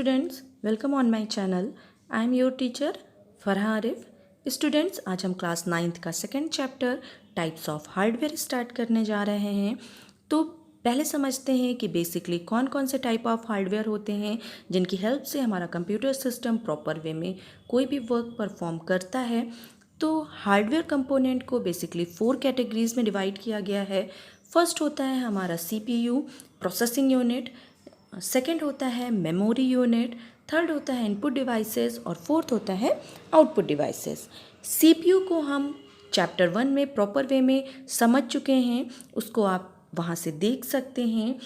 Students, welcome on my channel. I am your teacher Farha Arif. Students, आज हम class 9th का second chapter types of hardware start करने जा रहे हैं। तो पहले समझते हैं कि बेसिकली कौन कौन से टाइप ऑफ हार्डवेयर होते हैं जिनकी हेल्प से हमारा कंप्यूटर सिस्टम प्रॉपर वे में कोई भी वर्क परफॉर्म करता है। तो हार्डवेयर कंपोनेंट को बेसिकली 4 कैटेगरीज में डिवाइड किया गया है। फर्स्ट होता है हमारा CPU प्रोसेसिंग यूनिट, सेकेंड होता है मेमोरी यूनिट, थर्ड होता है इनपुट डिवाइसेस और फोर्थ होता है आउटपुट डिवाइसेस। CPU को हम चैप्टर 1 में प्रॉपर वे में समझ चुके हैं, उसको आप वहाँ से देख सकते हैं।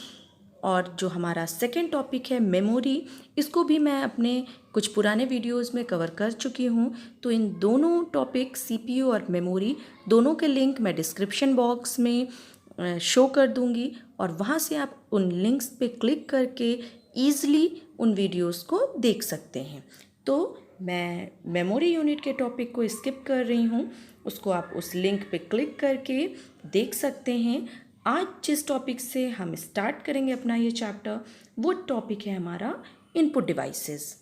और जो हमारा सेकेंड टॉपिक है मेमोरी, इसको भी मैं अपने कुछ पुराने वीडियोस में कवर कर चुकी हूँ। तो इन दोनों टॉपिक CPU और मेमोरी दोनों के लिंक मैं डिस्क्रिप्शन बॉक्स में शो कर दूंगी और वहाँ से आप उन लिंक्स पे क्लिक करके ईज़िली उन वीडियोस को देख सकते हैं। तो मैं मेमोरी यूनिट के टॉपिक को स्किप कर रही हूँ, उसको आप उस लिंक पे क्लिक करके देख सकते हैं। आज जिस टॉपिक से हम स्टार्ट करेंगे अपना ये चैप्टर, वो टॉपिक है हमारा इनपुट डिवाइसेस।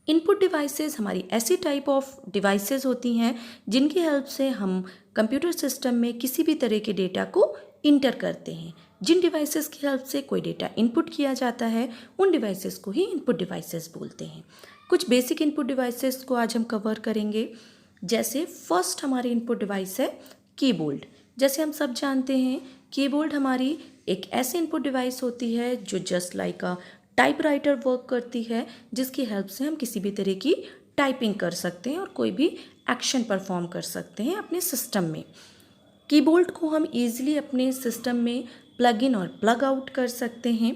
इनपुट डिवाइसेस हमारी ऐसी टाइप ऑफ डिवाइसेस होती हैं जिनकी हेल्प से हम कंप्यूटर सिस्टम में किसी भी तरह के डेटा को इंटर करते हैं। जिन डिवाइसेस की हेल्प से कोई डेटा इनपुट किया जाता है उन डिवाइसेस को ही इनपुट डिवाइसेस बोलते हैं। कुछ बेसिक इनपुट डिवाइसेस को आज हम कवर करेंगे। जैसे फर्स्ट हमारी इनपुट डिवाइस है कीबोर्ड। जैसे हम सब जानते हैं, कीबोर्ड हमारी एक ऐसी इनपुट डिवाइस होती है जो जस्ट लाइक अ टाइपराइटर वर्क करती है, जिसकी हेल्प से हम किसी भी तरह की टाइपिंग कर सकते हैं और कोई भी एक्शन परफॉर्म कर सकते हैं अपने सिस्टम में। कीबोर्ड को हम इजीली अपने सिस्टम में प्लग इन और प्लग आउट कर सकते हैं।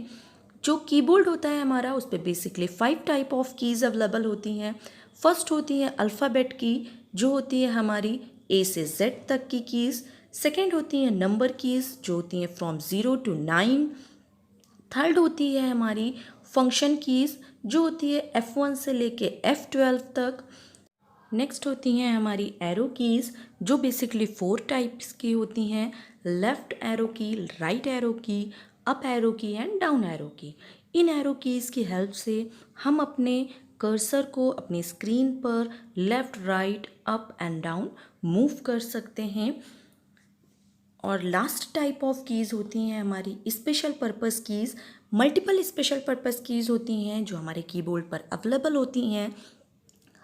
जो कीबोर्ड होता है हमारा, उस पर basically 5 type of keys available होती हैं। फर्स्ट होती है अल्फ़ाबेट की, जो होती है हमारी A से Z तक की कीज़। सेकेंड होती है नंबर कीज़, जो होती हैं फ्रॉम 0 to 9। थर्ड होती है हमारी फंक्शन कीज़, जो होती है F1 से लेके F12 तक। नेक्स्ट होती हैं हमारी एरो कीज़, जो बेसिकली 4 टाइप्स की होती हैं, लेफ़्ट एरो की, राइट एरो की, अप एरो की एंड डाउन एरो की। इन एरो कीज़ की हेल्प से हम अपने कर्सर को अपनी स्क्रीन पर left, right, up and down move कर सकते हैं। और लास्ट टाइप ऑफ कीज़ होती हैं हमारी special purpose keys. Multiple special purpose keys होती हैं जो हमारे कीबोर्ड पर अवेलेबल होती हैं।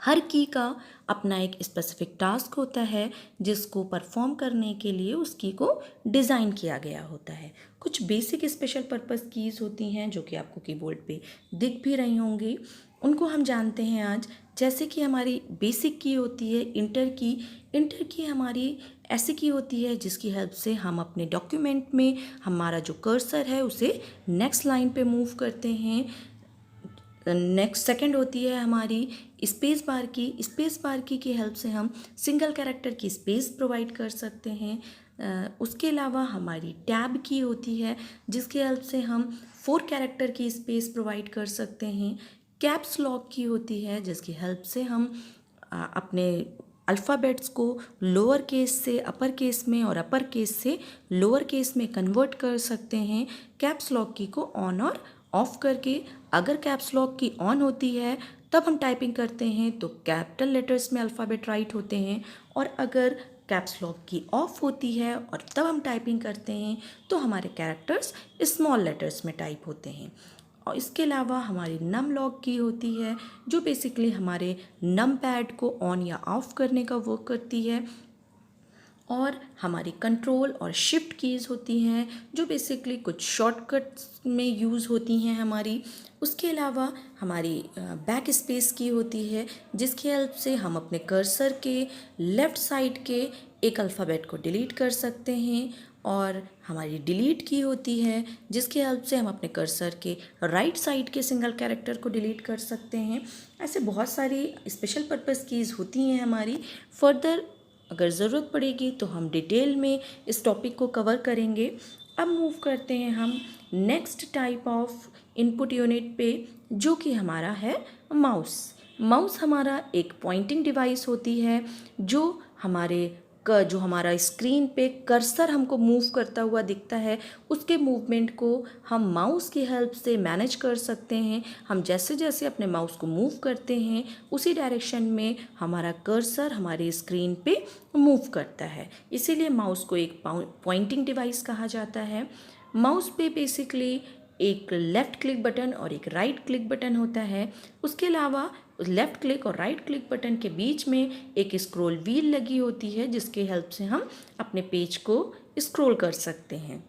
हर की का अपना एक स्पेसिफिक टास्क होता है जिसको परफॉर्म करने के लिए उस की को डिज़ाइन किया गया होता है। कुछ बेसिक स्पेशल पर्पस कीज़ होती हैं जो कि आपको कीबोर्ड पे दिख भी रही होंगी, उनको हम जानते हैं आज। जैसे कि हमारी बेसिक की होती है इंटर की। इंटर की हमारी ऐसी की होती है जिसकी हेल्प से हम अपने डॉक्यूमेंट में हमारा जो कर्सर है उसे नेक्स्ट लाइन पे मूव करते हैं। नेक्स्ट सेकंड होती है हमारी स्पेस बार की। स्पेस बार की हेल्प से हम सिंगल कैरेक्टर की स्पेस प्रोवाइड कर सकते हैं। उसके अलावा हमारी टैब की होती है जिसकी हेल्प से हम 4 कैरेक्टर की स्पेस प्रोवाइड कर सकते हैं। कैप्स लॉक की होती है जिसकी हेल्प से हम अपने अल्फ़ाबेट्स को लोअर केस से अपर केस में और अपर केस से लोअर केस में कन्वर्ट कर सकते हैं कैप्स लॉक की को ऑन और ऑफ करके। अगर कैप्स लॉक की ऑन होती है तब हम टाइपिंग करते हैं तो कैपिटल लेटर्स में अल्फ़ाबेट राइट होते हैं, और अगर कैप्स लॉक की ऑफ होती है और तब हम टाइपिंग करते हैं तो हमारे कैरेक्टर्स स्मॉल लेटर्स में टाइप होते हैं। और इसके अलावा हमारी नम लॉक की होती है जो बेसिकली हमारे नम पैड को ऑन या ऑफ करने का वर्क करती है। और हमारी कंट्रोल और शिफ्ट कीज़ होती हैं जो बेसिकली कुछ शॉर्टकट्स में यूज़ होती हैं हमारी। उसके अलावा हमारी बैक स्पेस की होती है जिसकी हेल्प से हम अपने कर्सर के लेफ़्ट साइड के एक अल्फ़ाबेट को डिलीट कर सकते हैं। और हमारी डिलीट की होती है जिसकी हेल्प से हम अपने कर्सर के राइट साइड के सिंगल कैरेक्टर को डिलीट कर सकते हैं। ऐसे बहुत सारी स्पेशल पर्पस कीज़ होती हैं हमारी। फर्दर अगर ज़रूरत पड़ेगी तो हम डिटेल में इस टॉपिक को कवर करेंगे। अब मूव करते हैं हम next type of input unit पे, जो कि हमारा है माउस। माउस हमारा एक पॉइंटिंग डिवाइस होती है जो हमारे जो हमारा स्क्रीन पे कर्सर हमको मूव करता हुआ दिखता है, उसके मूवमेंट को हम माउस की हेल्प से मैनेज कर सकते हैं। हम जैसे जैसे अपने माउस को मूव करते हैं उसी डायरेक्शन में हमारा कर्सर हमारी स्क्रीन पे मूव करता है। इसीलिए माउस को एक पॉइंटिंग डिवाइस कहा जाता है। माउस पे बेसिकली एक लेफ़्ट क्लिक बटन और एक राइट क्लिक बटन होता है। उसके अलावा लेफ़्ट क्लिक और राइट क्लिक बटन के बीच में एक स्क्रॉल व्हील लगी होती है, जिसकी हेल्प से हम अपने पेज को स्क्रॉल कर सकते हैं।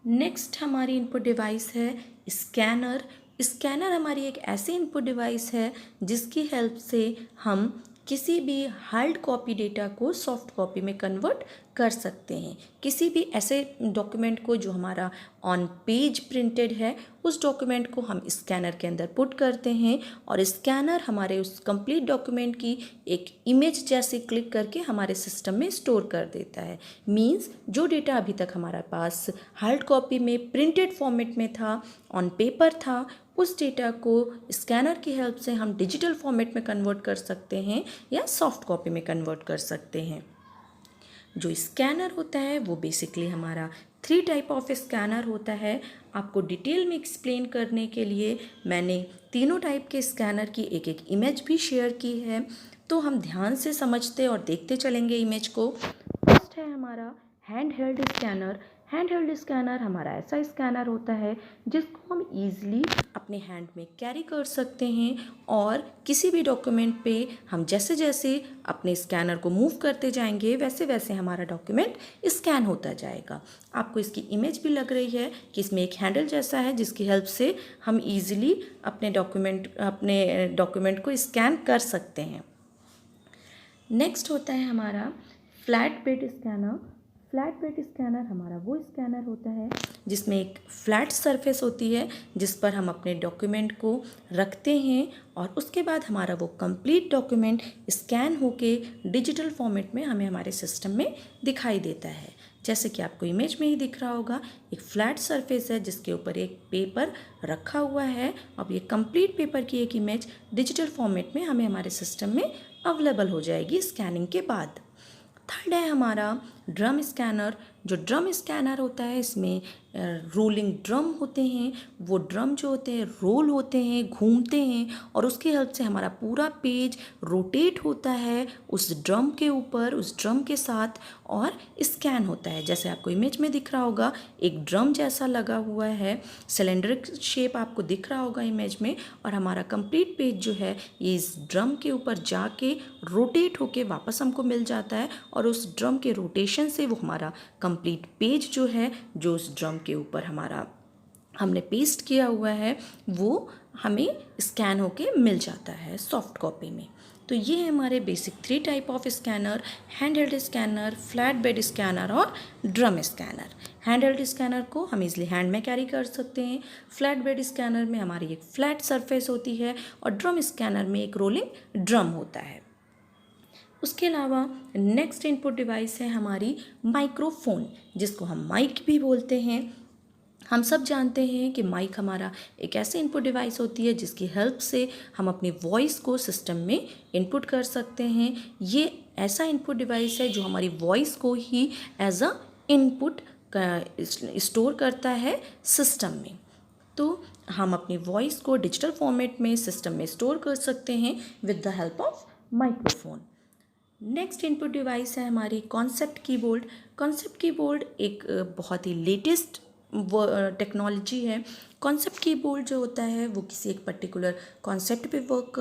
नेक्स्ट हमारी इनपुट डिवाइस है स्कैनर। स्कैनर हमारी एक ऐसी इनपुट डिवाइस है जिसकी हेल्प से हम किसी भी हार्ड कॉपी डेटा को सॉफ्ट कॉपी में कन्वर्ट कर सकते हैं। किसी भी ऐसे डॉक्यूमेंट को जो हमारा ऑन पेज प्रिंटेड है, उस डॉक्यूमेंट को हम स्कैनर के अंदर पुट करते हैं और स्कैनर हमारे उस कंप्लीट डॉक्यूमेंट की एक इमेज जैसे क्लिक करके हमारे सिस्टम में स्टोर कर देता है। मीन्स जो डेटा अभी तक हमारे पास हार्ड कॉपी में प्रिंटेड फॉर्मेट में था, ऑन पेपर था, उस डेटा को स्कैनर की हेल्प से हम डिजिटल फॉर्मेट में कन्वर्ट कर सकते हैं या सॉफ्ट कॉपी में कन्वर्ट कर सकते हैं। जो स्कैनर होता है वो बेसिकली हमारा 3 टाइप ऑफ स्कैनर होता है। आपको डिटेल में एक्सप्लेन करने के लिए मैंने तीनों टाइप के स्कैनर की एक एक इमेज भी शेयर की है, तो हम ध्यान से समझते और देखते चलेंगे इमेज को। फर्स्ट है हमारा hand held scanner. Hand held scanner हमारा ऐसा स्कैनर होता है जिसको हम ईज़िली अपने हैंड में कैरी कर सकते हैं और किसी भी डॉक्यूमेंट पे हम जैसे जैसे अपने स्कैनर को मूव करते जाएंगे वैसे वैसे हमारा डॉक्यूमेंट स्कैन होता जाएगा। आपको इसकी इमेज भी लग रही है कि इसमें एक हैंडल जैसा है जिसकी हेल्प से हम ईज़िली अपने डॉक्यूमेंट को स्कैन कर सकते हैं। नेक्स्ट होता है हमारा flat bed scanner. Flat bed scanner हमारा वो स्कैनर होता है जिसमें एक फ्लैट सरफेस होती है जिस पर हम अपने डॉक्यूमेंट को रखते हैं और उसके बाद हमारा वो कंप्लीट डॉक्यूमेंट स्कैन होके डिजिटल फॉर्मेट में हमें हमारे सिस्टम में दिखाई देता है। जैसे कि आपको इमेज में ही दिख रहा होगा, एक फ्लैट सरफेस है जिसके ऊपर एक पेपर रखा हुआ है। अब ये कंप्लीट पेपर की एक इमेज डिजिटल फॉर्मेट में हमें हमारे सिस्टम में अवेलेबल हो जाएगी स्कैनिंग के बाद। थर्ड है हमारा ड्रम स्कैनर। जो ड्रम स्कैनर होता है इसमें रोलिंग ड्रम होते हैं। वो ड्रम जो होते हैं रोल होते हैं, घूमते हैं और उसकी हेल्प से हमारा पूरा पेज रोटेट होता है उस ड्रम के ऊपर, उस ड्रम के साथ और स्कैन होता है। जैसे आपको इमेज में दिख रहा होगा, एक ड्रम जैसा लगा हुआ है, सिलेंडरिक शेप आपको दिख रहा होगा इमेज में, और हमारा कंप्लीट पेज जो है ये इस ड्रम के ऊपर जाके रोटेट होके वापस हमको मिल जाता है और उस ड्रम के रोटेशन से वो हमारा कंप्लीट पेज जो है, जो उस ड्रम के ऊपर हमारा हमने पेस्ट किया हुआ है, वो हमें स्कैन होके मिल जाता है सॉफ्ट कॉपी में। तो ये है हमारे basic 3 type of scanner: hand held scanner, flat bed scanner और drum scanner. Hand held scanner को हम इजली हैंड में कैरी कर सकते हैं। फ्लैट बेड स्कैनर में हमारी एक फ्लैट सरफेस होती है और ड्रम स्कैनर में एक रोलिंग ड्रम होता है। उसके अलावा नेक्स्ट इनपुट डिवाइस है हमारी माइक्रोफोन, जिसको हम माइक भी बोलते हैं। हम सब जानते हैं कि माइक हमारा एक ऐसी इनपुट डिवाइस होती है जिसकी हेल्प से हम अपनी वॉइस को सिस्टम में इनपुट कर सकते हैं। ये ऐसा इनपुट डिवाइस है जो हमारी वॉइस को ही एज अ इनपुट स्टोर करता है सिस्टम में। तो हम अपनी वॉइस को डिजिटल फॉर्मेट में सिस्टम में स्टोर कर सकते हैं with the help of microphone. Next input device है हमारी कॉन्सेप्ट कीबोर्ड। कॉन्सेप्ट कीबोर्ड एक बहुत ही लेटेस्ट टेक्नोलॉजी है। कॉन्सेप्ट कीबोर्ड जो होता है वो किसी एक पर्टिकुलर कॉन्सेप्ट पे वर्क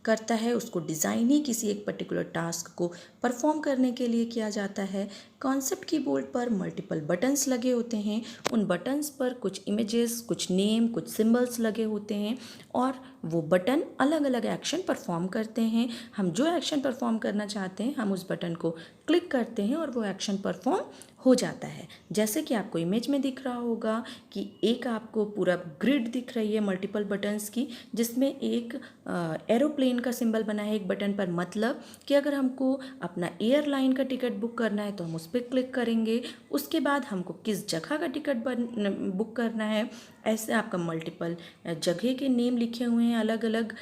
करता है। उसको डिज़ाइन ही किसी एक पर्टिकुलर टास्क को परफॉर्म करने के लिए किया जाता है। कॉन्सेप्ट कीबोर्ड पर मल्टीपल बटन्स लगे होते हैं। उन बटन्स पर कुछ इमेजेस, कुछ नेम, कुछ सिंबल्स लगे होते हैं और वो बटन अलग अलग एक्शन परफॉर्म करते हैं। हम जो एक्शन परफॉर्म करना चाहते हैं हम उस बटन को क्लिक करते हैं और वो एक्शन परफॉर्म हो जाता है। जैसे कि आपको इमेज में दिख रहा होगा कि एक आपको पूरा ग्रिड दिख रही है मल्टीपल बटन्स की, जिसमें एक एरोप्लेन का सिंबल बना है एक बटन पर। मतलब कि अगर हमको अपना एयरलाइन का टिकट बुक करना है तो हम उस पर क्लिक करेंगे। उसके बाद हमको किस जगह का टिकट बुक करना है, ऐसे आपका मल्टीपल जगह के नेम लिखे हुए हैं अलग अलग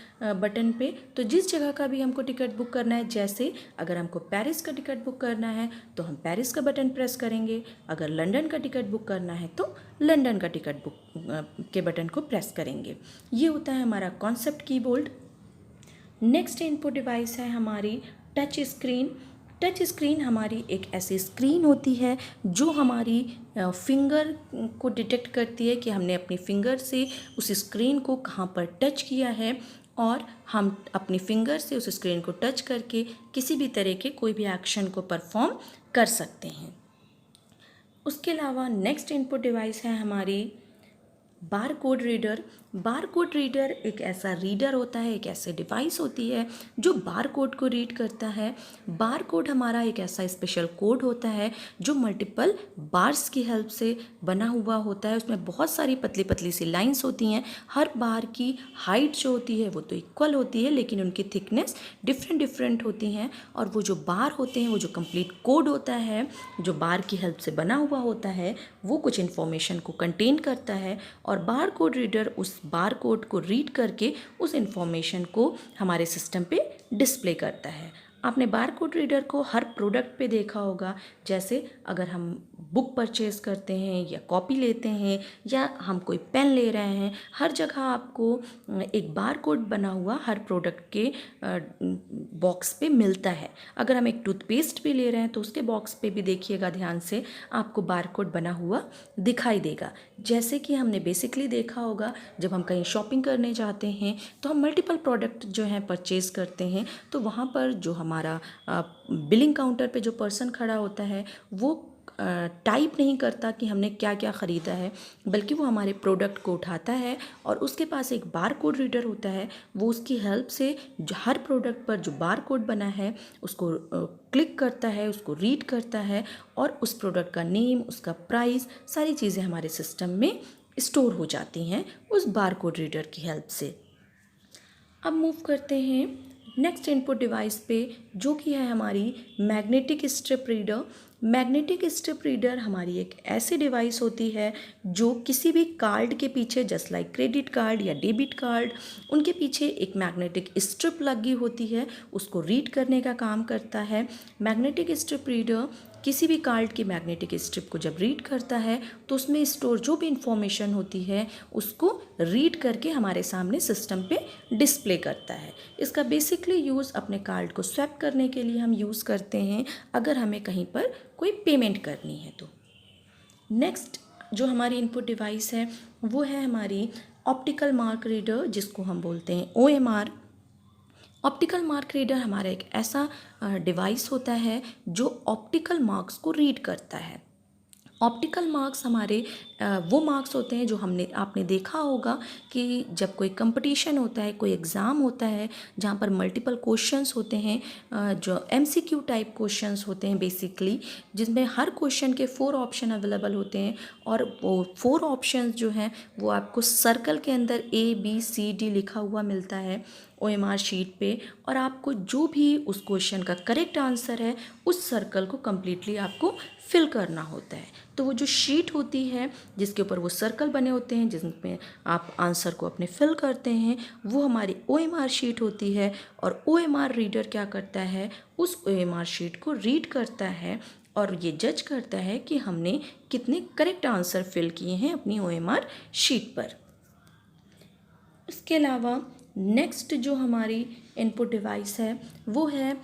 बटन पे। तो जिस जगह का भी हमको टिकट बुक करना है, जैसे अगर हमको पेरिस का टिकट बुक करना है तो हम पेरिस का बटन प्रेस करेंगे, अगर लंदन का टिकट बुक करना है तो लंदन का टिकट बुक के बटन को प्रेस करेंगे। ये होता है हमारा concept keyboard. Next input device है हमारी टच स्क्रीन। टच स्क्रीन हमारी एक ऐसी स्क्रीन होती है जो हमारी फिंगर को डिटेक्ट करती है कि हमने अपनी फिंगर से उस स्क्रीन को कहाँ पर टच किया है, और हम अपनी फिंगर से उस स्क्रीन को टच करके किसी भी तरह के कोई भी एक्शन को परफॉर्म कर सकते हैं। उसके अलावा नेक्स्ट इनपुट डिवाइस है हमारी bar code reader. Bar code reader एक ऐसा रीडर होता है, एक ऐसे डिवाइस होती है जो बार कोड को रीड करता है। बार कोड हमारा एक ऐसा स्पेशल कोड होता है जो मल्टीपल बार्स की हेल्प से बना हुआ होता है। उसमें बहुत सारी पतली पतली सी लाइंस होती हैं। हर बार की हाइट जो होती है वो तो इक्वल होती है, लेकिन उनकी थिकनेस डिफरेंट डिफरेंट होती हैं। और वो जो बार होते हैं, वो जो कंप्लीट कोड होता है जो बार की हेल्प से बना हुआ होता है, वो कुछ इन्फॉर्मेशन को कंटेन करता है, और बार कोड रीडर उस बार कोड को रीड करके उस इंफॉर्मेशन को हमारे सिस्टम पे डिस्प्ले करता है। आपने बार कोड रीडर को हर प्रोडक्ट पे देखा होगा, जैसे अगर हम बुक परचेज़ करते हैं या कॉपी लेते हैं या हम कोई पेन ले रहे हैं, हर जगह आपको एक बार कोड बना हुआ हर प्रोडक्ट के बॉक्स पे मिलता है। अगर हम एक टूथपेस्ट भी ले रहे हैं तो उसके बॉक्स पे भी देखिएगा ध्यान से, आपको बार कोड बना हुआ दिखाई देगा। जैसे कि हमने बेसिकली देखा होगा, जब हम कहीं शॉपिंग करने जाते हैं तो हम मल्टीपल प्रोडक्ट जो हैं परचेज़ करते हैं, तो वहाँ पर जो हमारा बिलिंग काउंटर पे जो पर्सन खड़ा होता है वो टाइप नहीं करता कि हमने क्या क्या ख़रीदा है, बल्कि वो हमारे प्रोडक्ट को उठाता है और उसके पास एक बार कोड रीडर होता है। वो उसकी हेल्प से जो हर प्रोडक्ट पर जो बार कोड बना है उसको क्लिक करता है, उसको रीड करता है, और उस प्रोडक्ट का नेम, उसका प्राइस, सारी चीज़ें हमारे सिस्टम में स्टोर हो जाती हैं उस बार कोड रीडर की हेल्प से। अब मूव करते हैं नेक्स्ट इनपुट डिवाइस पे, जो कि है हमारी magnetic strip reader. Magnetic strip reader हमारी एक ऐसी डिवाइस होती है जो किसी भी कार्ड के पीछे, जस्ट लाइक क्रेडिट कार्ड या डेबिट कार्ड, उनके पीछे एक मैग्नेटिक स्ट्रिप लगी होती है, उसको रीड करने का काम करता है। मैग्नेटिक स्ट्रिप रीडर किसी भी कार्ड की मैग्नेटिक स्ट्रिप को जब रीड करता है तो उसमें स्टोर जो भी इंफॉर्मेशन होती है उसको रीड करके हमारे सामने सिस्टम पे डिस्प्ले करता है। इसका बेसिकली यूज़ अपने कार्ड को स्वैप करने के लिए हम यूज़ करते हैं, अगर हमें कहीं पर कोई पेमेंट करनी है तो। नेक्स्ट जो हमारी इनपुट डिवाइस है वो है हमारी ऑप्टिकल मार्क रीडर, जिसको हम बोलते हैं OMR। ऑप्टिकल मार्क रीडर हमारा एक ऐसा डिवाइस होता है जो ऑप्टिकल मार्क्स को रीड करता है। ऑप्टिकल मार्क्स हमारे वो मार्क्स होते हैं जो आपने देखा होगा कि जब कोई कंपटीशन होता है, कोई एग्ज़ाम होता है जहाँ पर मल्टीपल क्वेश्चंस होते हैं, जो MCQ टाइप क्वेश्चंस होते हैं बेसिकली, जिसमें हर क्वेश्चन के 4 ऑप्शन अवेलेबल होते हैं, और वो 4 ऑप्शंस जो हैं वो आपको सर्कल के अंदर ABCD लिखा हुआ मिलता है OMR शीट पे, और आपको जो भी उस क्वेश्चन का करेक्ट आंसर है उस सर्कल को कम्प्लीटली आपको फिल करना होता है। तो वो जो शीट होती है जिसके ऊपर वो सर्कल बने होते हैं, जिसमें आप आंसर को अपने फिल करते हैं, वो हमारी OMR शीट होती है। और OMR रीडर क्या करता है, उस OMR शीट को रीड करता है और ये जज करता है कि हमने कितने करेक्ट आंसर फिल किए हैं अपनी OMR शीट पर। इसके अलावा नेक्स्ट जो हमारी इनपुट डिवाइस है वो है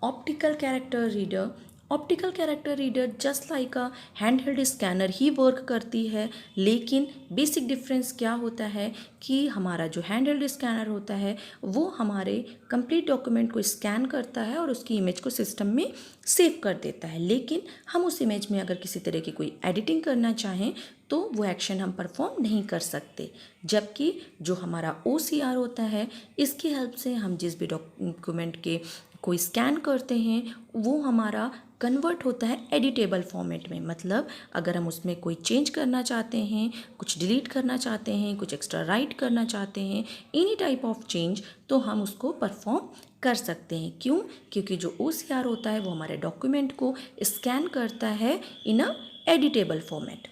optical character reader. Optical character reader just like a hand held scanner he work करती है, लेकिन बेसिक डिफरेंस क्या होता है कि हमारा जो हैंड हेल्ड स्कैनर होता है वो हमारे कंप्लीट डॉक्यूमेंट को स्कैन करता है और उसकी इमेज को सिस्टम में सेव कर देता है, लेकिन हम उस इमेज में अगर किसी तरह की कोई एडिटिंग करना चाहें तो वो एक्शन हम परफॉर्म नहीं कर सकते। जबकि जो हमारा OCR होता है, इसकी हेल्प से हम जिस भी डॉक्यूमेंट के कोई स्कैन करते हैं वो हमारा कन्वर्ट होता है एडिटेबल फॉर्मेट में। मतलब अगर हम उसमें कोई चेंज करना चाहते हैं, कुछ डिलीट करना चाहते हैं, कुछ एक्स्ट्रा राइट करना चाहते हैं, एनी टाइप ऑफ चेंज, तो हम उसको परफॉर्म कर सकते हैं। क्यों? क्योंकि जो OCR होता है वो हमारे डॉक्यूमेंट को स्कैन करता है इन अ एडिटेबल फॉर्मेट।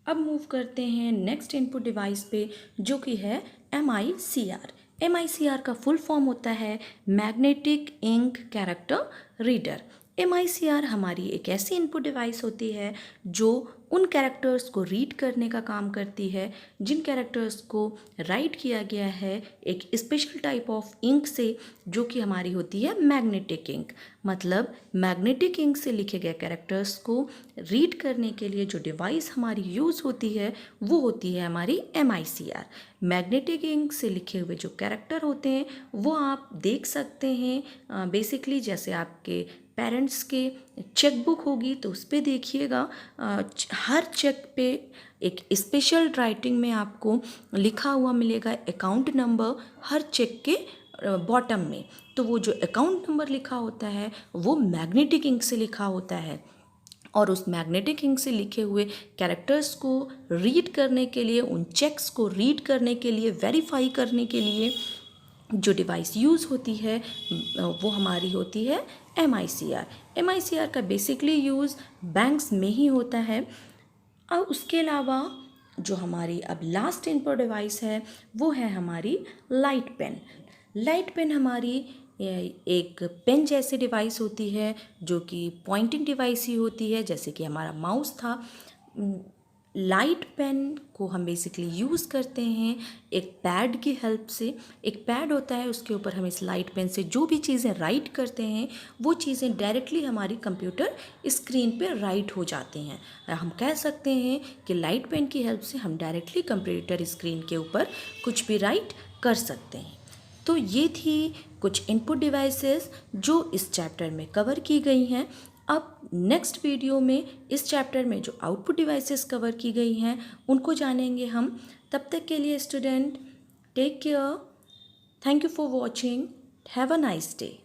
अब मूव करते हैं नेक्स्ट इनपुट डिवाइस पे, जो कि है MICR। MICR का फुल फॉर्म होता है magnetic ink character reader. MICR हमारी एक ऐसी इनपुट डिवाइस होती है जो उन कैरेक्टर्स को रीड करने का काम करती है जिन कैरेक्टर्स को राइट किया गया है एक स्पेशल टाइप ऑफ इंक से, जो कि हमारी होती है मैग्नेटिक इंक। मतलब मैग्नेटिक इंक से लिखे गए कैरेक्टर्स को रीड करने के लिए जो डिवाइस हमारी यूज़ होती है वो होती है हमारी MICR। मैग्नेटिक इंक से लिखे हुए जो कैरेक्टर होते हैं वो आप देख सकते हैं बेसिकली जैसे आपके पेरेंट्स के चेक बुक होगी तो उस पर देखिएगा, हर चेक पे एक स्पेशल राइटिंग में आपको लिखा हुआ मिलेगा अकाउंट नंबर हर चेक के बॉटम में। तो वो जो अकाउंट नंबर लिखा होता है वो मैग्नेटिक इंक से लिखा होता है, और उस मैग्नेटिक इंक से लिखे हुए कैरेक्टर्स को रीड करने के लिए, उन चेक्स को रीड करने के लिए, वेरीफाई करने के लिए जो डिवाइस यूज़ होती है वो हमारी होती है MICR। MICR का बेसिकली यूज़ बैंक्स में ही होता है। और उसके अलावा जो हमारी अब लास्ट इनपुट डिवाइस है वो है हमारी लाइट पेन। लाइट पेन हमारी एक पेन जैसी डिवाइस होती है जो कि पॉइंटिंग डिवाइस ही होती है, जैसे कि हमारा माउस था। लाइट पेन को हम बेसिकली यूज़ करते हैं एक पैड की हेल्प से। एक पैड होता है, उसके ऊपर हम इस लाइट पेन से जो भी चीज़ें राइट करते हैं वो चीज़ें डायरेक्टली हमारी कंप्यूटर स्क्रीन पे राइट हो जाती हैं। हम कह सकते हैं कि लाइट पेन की हेल्प से हम डायरेक्टली कंप्यूटर स्क्रीन के ऊपर कुछ भी राइट कर सकते हैं। तो ये थी कुछ इनपुट डिवाइसेस जो इस चैप्टर में कवर की गई हैं। अब नेक्स्ट वीडियो में इस चैप्टर में जो आउटपुट डिवाइसेस कवर की गई हैं उनको जानेंगे हम। तब तक के लिए student take care, thank you for watching, have a nice day.